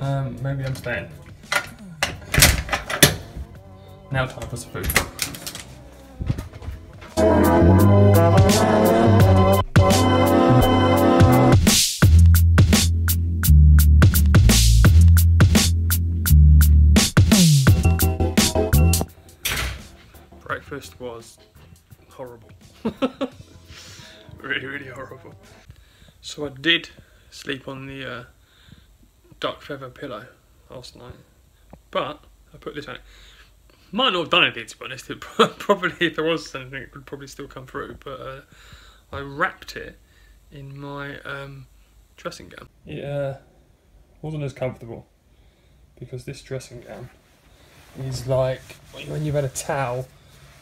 Maybe I'm staying. Now time for some food. Breakfast was horrible. Really horrible. So I did sleep on the duck feather pillow last night, but I put this on it. Might not have done anything, to be honest. It probably, if there was something, it would probably still come through, but I wrapped it in my dressing gown. It wasn't as comfortable because this dressing gown is like when you've had a towel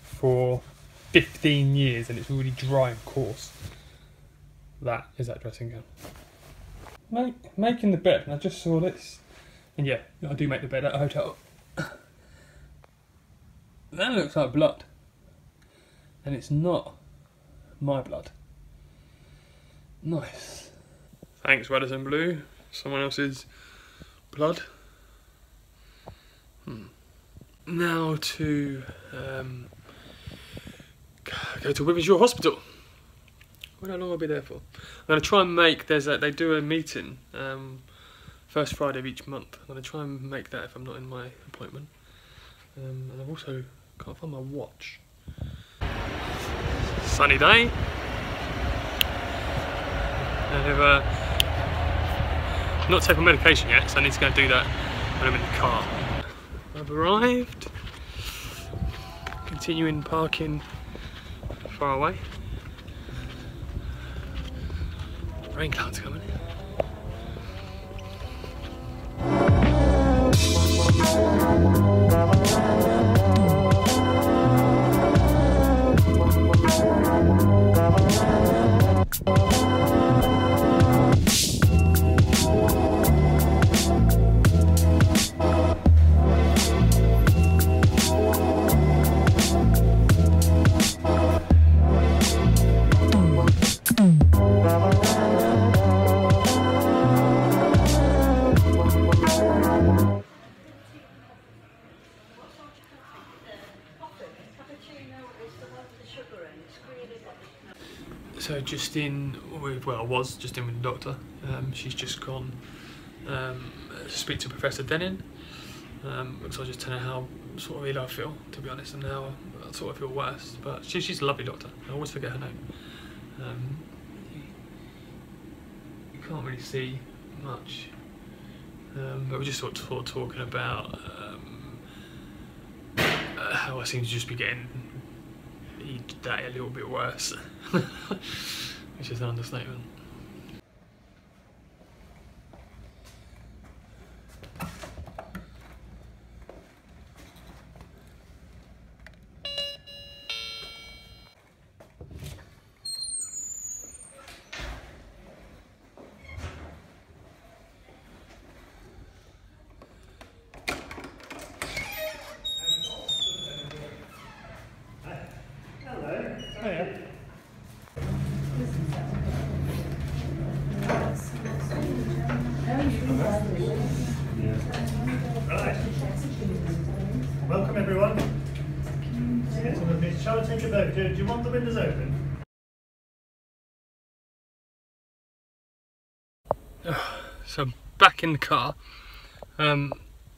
for 15 years and it's really dry and coarse. That is that dressing gown. Making the bed, and I just saw this, and yeah, I do make the bed at a hotel. That looks like blood, and it's not my blood. Nice. Thanks, Weathers and Blue. Someone else's blood. Now to go to Women's York Hospital. How long I'll be there for? I'm going to try and make, they do a meeting first Friday of each month. I'm going to try and make that if I'm not in my appointment. And I've also can't find my watch. Sunny day. I've not taken medication yet, so I need to go and do that when I'm in the car. I've arrived. Continuing parking far away. Rain clouds coming. So just in with, well, I was just in with the doctor. She's just gone to speak to Professor Denning. So I just tell her how sort of ill I feel, to be honest, and now I sort of feel worse. But she's a lovely doctor. I always forget her name. You can't really see much, but we're just sort of talking about how I seem to just be getting each day a little bit worse, which is an understatement. Right. Welcome everyone. Shall I take a boat? Do you want the windows open? So I'm back in the car.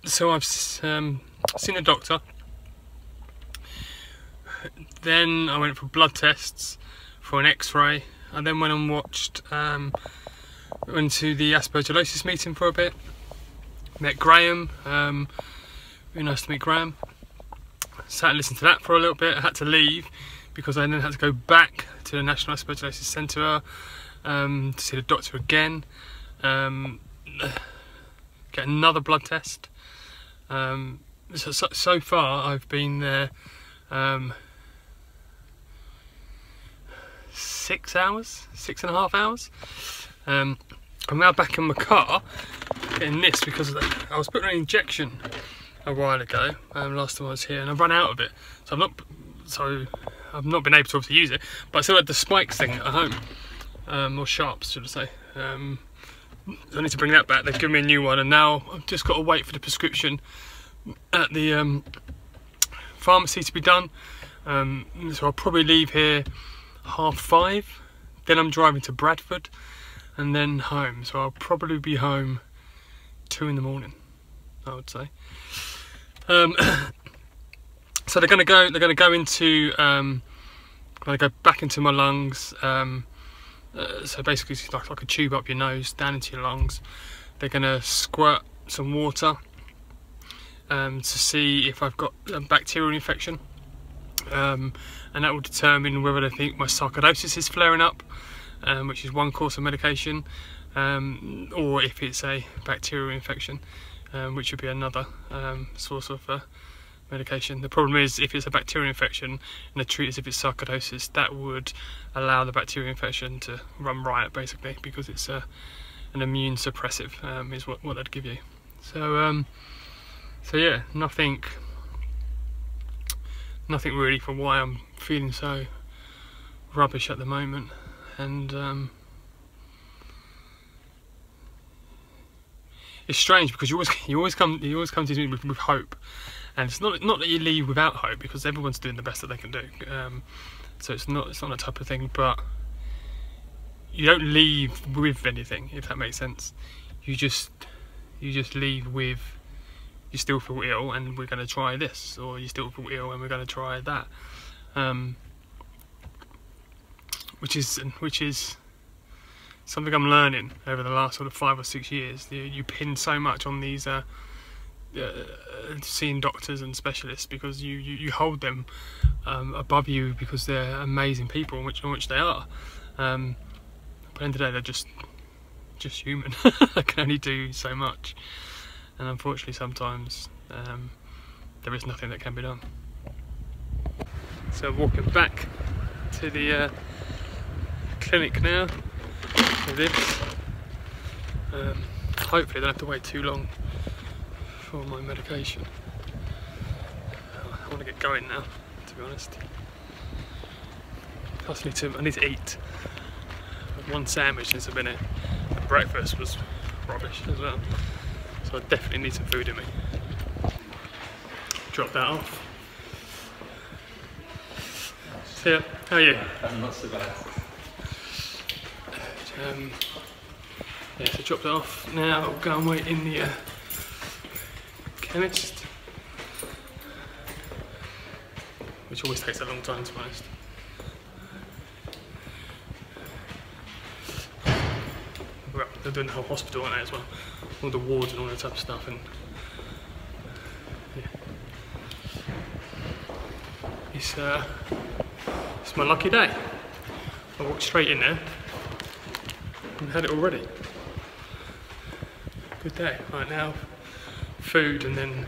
So I've seen a doctor. Then I went for blood tests, for an X-ray. I then went and went to the Aspergillosis meeting for a bit. Met Graham. Very nice to meet Graham. Sat and listened to that for a little bit. I had to leave because I then had to go back to the National Aspergillosis Centre to see the doctor again. Get another blood test. So far I've been there 6.5 hours. I'm now back in my car getting this because I was putting an injection a while ago, last time I was here, and I've run out of it. So I've not been able to obviously use it, but I still had the spikes thing at home, or sharps should I say. I need to bring that back. They've given me a new one, and now I've just got to wait for the prescription at the pharmacy to be done. So I'll probably leave here 5:30. Then I'm driving to Bradford and then home. So I'll probably be home 2 in the morning, I would say. So they're going to go into going to go back into my lungs. So basically it's like a tube up your nose down into your lungs. They're going to squirt some water to see if I've got a bacterial infection, and that will determine whether they think my sarcoidosis is flaring up, which is one course of medication, or if it's a bacterial infection, which would be another source of medication. The problem is, if it's a bacterial infection and they treat it as if it's sarcoidosis, that would allow the bacterial infection to run riot, basically, because it's an immune suppressive, is what they'd give you. So yeah, nothing really for why I'm feeling so rubbish at the moment, and it's strange because you always come to me with hope. And it's not that you leave without hope, because everyone's doing the best that they can do. So it's not that type of thing. But you don't leave with anything, if that makes sense. You just leave with, you still feel ill and we're going to try this, or you still feel ill and we're going to try that. Which is something I'm learning over the last sort of 5 or 6 years. You pin so much on these. Seeing doctors and specialists, because you hold them above you because they're amazing people, which they are. But at the end of the day, they're just human. They can only do so much, and unfortunately sometimes there is nothing that can be done. So walking back to the clinic now for this. Hopefully I don't have to wait too long for my medication. I want to get going now, to be honest. I need to eat. I've had 1 sandwich since I've been here. Breakfast was rubbish as well, so I definitely need some food in me. Drop that off. So yeah, how are you? I'm not so bad. Yeah, so dropped it off. Now I'll go and wait in the chemist, which always takes a long time, to be honest. Well, they're doing the whole hospital on it as well, all the wards and all that type of stuff, and yeah, it's my lucky day. I walked straight in there and had it already. Good day. Right now, food, and then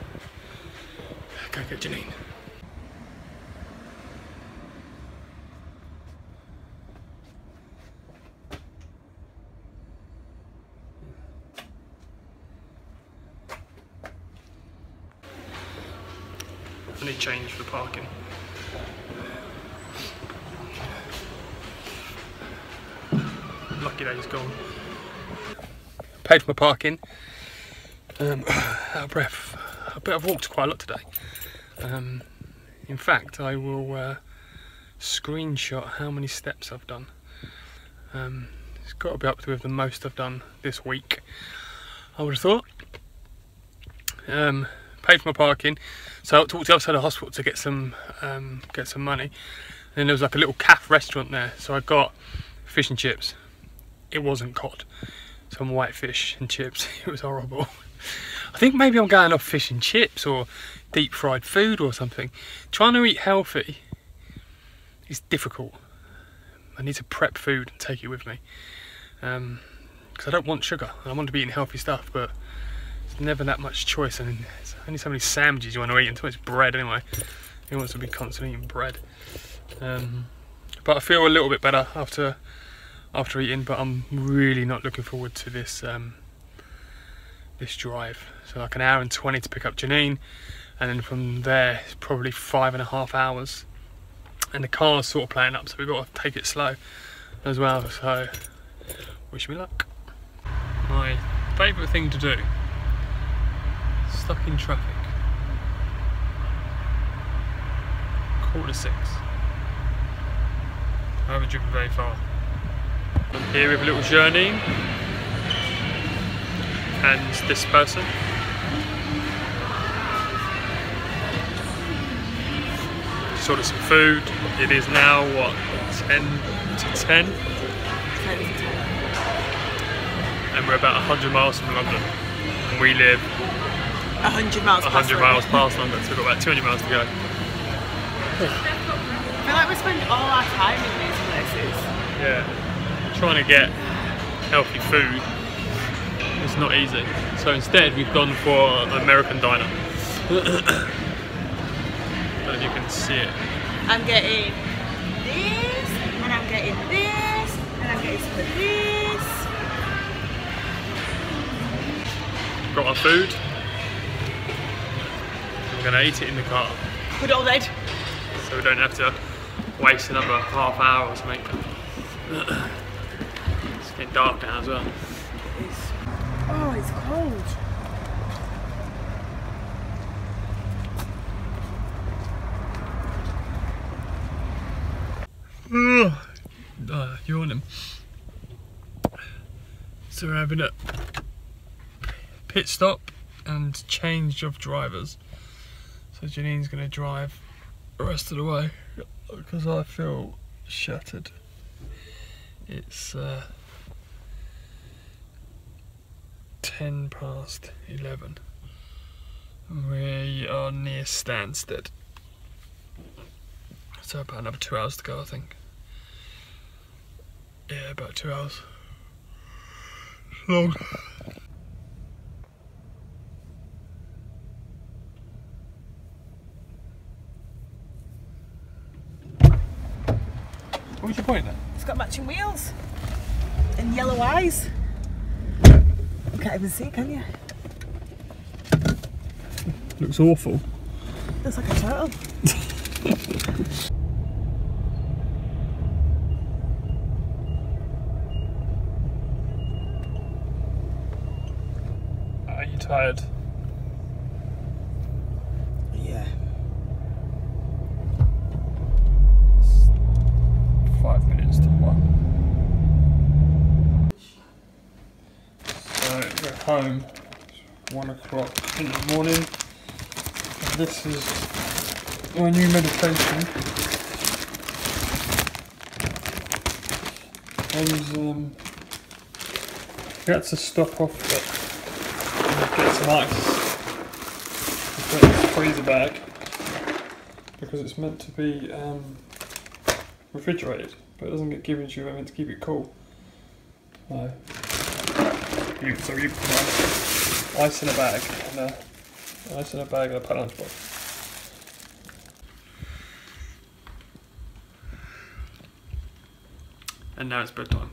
go get Janine. I need change for parking. Lucky that he's gone. Paid for my parking. Out of breath. I bet I've walked quite a lot today. In fact, I will screenshot how many steps I've done. It's got to be up to the most I've done this week, I would have thought. Paid for my parking, so I talked to the other side of the hospital to get some money. And then there was like a little cafe restaurant there, so I got fish and chips. It wasn't cod, some white fish and chips. It was horrible. I think maybe I'm going off fish and chips or deep fried food or something. Trying to eat healthy is difficult. I need to prep food and take it with me, because I don't want sugar. I want to be eating healthy stuff, but there's never that much choice, and there's only so many sandwiches you want to eat, and so much bread anyway. Who wants to be constantly eating bread? But I feel a little bit better after eating, but I'm really not looking forward to this this drive. So like 1 hour and 20 to pick up Janine, and then from there it's probably 5.5 hours, and the car's sort of playing up, so we've got to take it slow as well. So wish me luck. my favourite thing to do. Stuck in traffic. 6:15. I haven't driven very far. I'm here with little Journey and this person. Just ordered some food. It is now what, 10 to 10? 10 to 10. And we're about 100 miles from London. And we live 100 miles past 100 miles past London, so we've got about 200 miles to go. I feel like we spend all our time in these places. Yeah, trying to get healthy food is not easy. So instead we've gone for an American diner. I don't know if you can see it. I'm getting this, and I'm getting this, and I'm getting some of this. Got our food. We're going to eat it in the car. Put it all red. So we don't have to waste another half hour or something. It's getting dark now as well. It is. Oh, it's cold. Yawning. So we're having a pit stop and change of drivers. So Janine's going to drive the rest of the way because I feel shattered. It's 10 past 11. We are near Stansted. So about another 2 hours to go, I think. Yeah, about 2 hours. Long. What was your point then? It's got matching wheels. And yellow eyes. You can't even see, can you? Looks awful. Looks like a turtle. Are you tired? Yeah. 5 minutes to 1. So we're home. It's 1 o'clock in the morning. And this is my new medication. And we had to stop off and get some ice. Put it in the freezer bag because it's meant to be refrigerated, but it doesn't get given to you. They're meant to keep it cool. So you put ice in a bag and a packed lunchbox. And now it's bedtime.